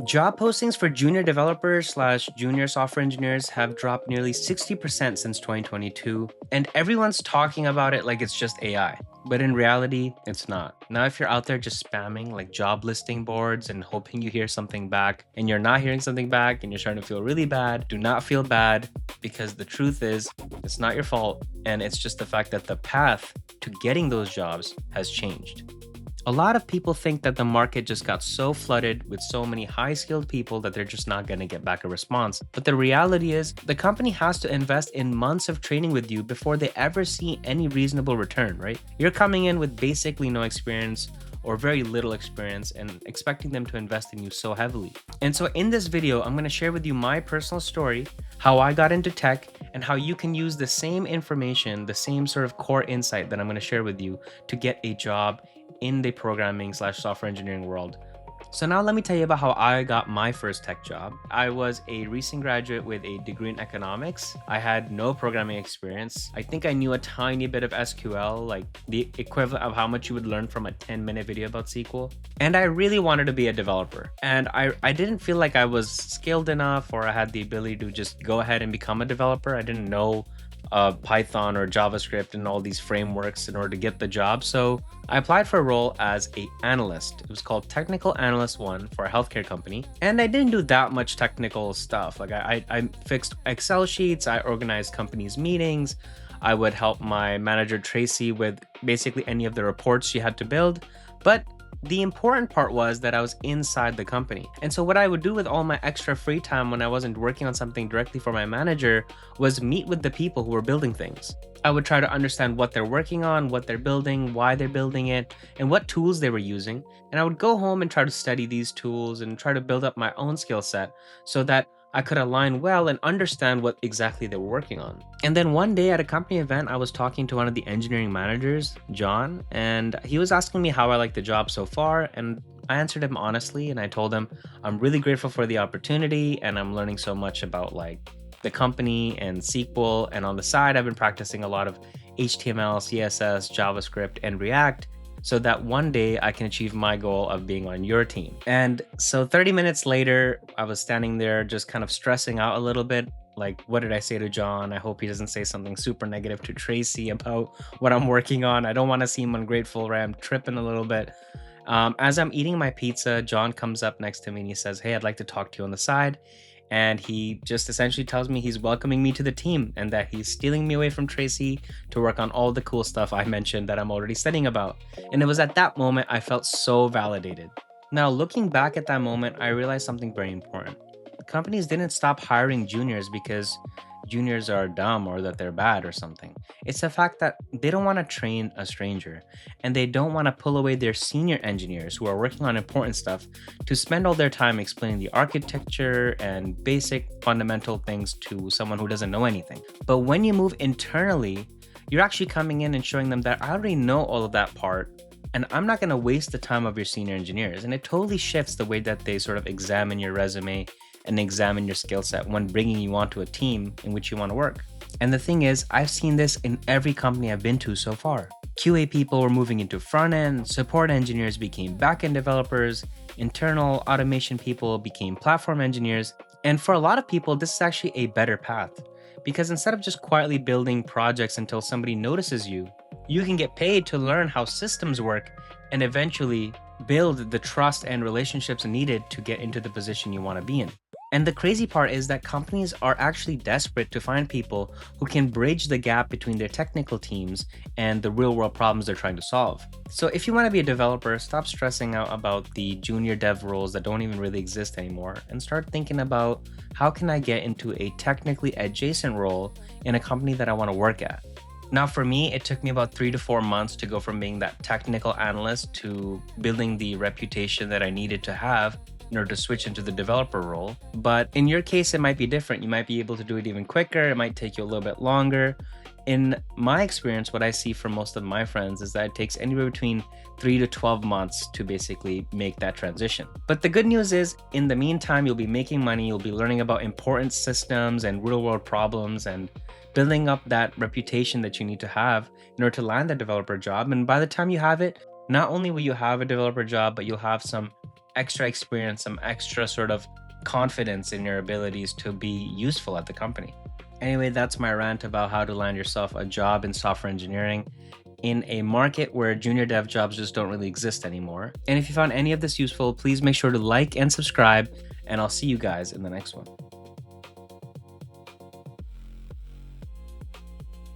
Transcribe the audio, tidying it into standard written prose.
Job postings for junior developers slash junior software engineers have dropped nearly 60% since 2022, and everyone's talking about it like it's just AI. But in reality, it's not. Now, if you're out there just spamming like job listing boards and hoping you hear something back, and you're not hearing something back and you're starting to feel really bad, do not feel bad, because the truth is, it's not your fault, and it's just the fact that the path to getting those jobs has changed. A lot of people think that the market just got so flooded with so many high skilled people that they're just not going to get back a response. But the reality is, the company has to invest in months of training with you before they ever see any reasonable return, right? You're coming in with basically no experience or very little experience and expecting them to invest in you so heavily. And so in this video, I'm going to share with you my personal story, how I got into tech, and how you can use the same information, the same sort of core insight that I'm going to share with you to get a job in the programming slash software engineering world. So now let me tell you about how I got my first tech job. I was a recent graduate with a degree in economics. I had no programming experience. I think I knew a tiny bit of SQL, like the equivalent of how much you would learn from a 10-minute video about SQL. And I really wanted to be a developer. And I didn't feel like I was skilled enough or I had the ability to just go ahead and become a developer. I didn't know Python or JavaScript and all these frameworks in order to get the job. So I applied for a role as an analyst. It was called Technical Analyst 1 for a healthcare company. And I didn't do that much technical stuff. Like I fixed Excel sheets, I organized companies' meetings, I would help my manager Tracy with basically any of the reports she had to build. But the important part was that I was inside the company. And so what I would do with all my extra free time when I wasn't working on something directly for my manager was meet with the people who were building things. I would try to understand what they're working on, what they're building, why they're building it, and what tools they were using. And I would go home and try to study these tools and try to build up my own skill set so that I could align well and understand what exactly they were working on. And then one day at a company event, I was talking to one of the engineering managers, John, and he was asking me how I liked the job so far. And I answered him honestly, and I told him I'm really grateful for the opportunity and I'm learning so much about like the company and SQL. And on the side, I've been practicing a lot of HTML, CSS, JavaScript, and React, so that one day I can achieve my goal of being on your team. And so 30 minutes later, I was standing there just kind of stressing out a little bit. Like, what did I say to John? I hope he doesn't say something super negative to Tracy about what I'm working on. I don't want to seem ungrateful, right? I'm tripping a little bit. As I'm eating my pizza, John comes up next to me and he says, "Hey, I'd like to talk to you on the side." And he just essentially tells me he's welcoming me to the team and that he's stealing me away from Tracy to work on all the cool stuff I mentioned that I'm already studying about. And it was at that moment I felt so validated. Now, looking back at that moment, I realized something very important. Companies didn't stop hiring juniors because juniors are dumb or that they're bad or something. It's the fact that they don't want to train a stranger and they don't want to pull away their senior engineers who are working on important stuff to spend all their time explaining the architecture and basic fundamental things to someone who doesn't know anything. But when you move internally, you're actually coming in and showing them that I already know all of that part and I'm not going to waste the time of your senior engineers. And it totally shifts the way that they sort of examine your resume and examine your skill set when bringing you onto a team in which you want to work. And the thing is, I've seen this in every company I've been to so far. QA people were moving into front end, support engineers became back end developers, internal automation people became platform engineers. And for a lot of people, this is actually a better path because instead of just quietly building projects until somebody notices you, you can get paid to learn how systems work and eventually build the trust and relationships needed to get into the position you want to be in. And the crazy part is that companies are actually desperate to find people who can bridge the gap between their technical teams and the real world problems they're trying to solve. So if you want to be a developer, stop stressing out about the junior dev roles that don't even really exist anymore and start thinking about how can I get into a technically adjacent role in a company that I want to work at. Now, for me, it took me about 3 to 4 months to go from being that technical analyst to building the reputation that I needed to have in order to switch into the developer role. But in your case, it might be different. You might be able to do it even quicker. It might take you a little bit longer. In my experience, what I see from most of my friends is that it takes anywhere between 3 to 12 months to basically make that transition. But the good news is, in the meantime, you'll be making money, you'll be learning about important systems and real world problems and building up that reputation that you need to have in order to land the developer job. And by the time you have it, not only will you have a developer job, but you'll have some extra experience, some extra sort of confidence in your abilities to be useful at the company. Anyway, that's my rant about how to land yourself a job in software engineering in a market where junior dev jobs just don't really exist anymore. And if you found any of this useful, please make sure to like and subscribe, and I'll see you guys in the next one.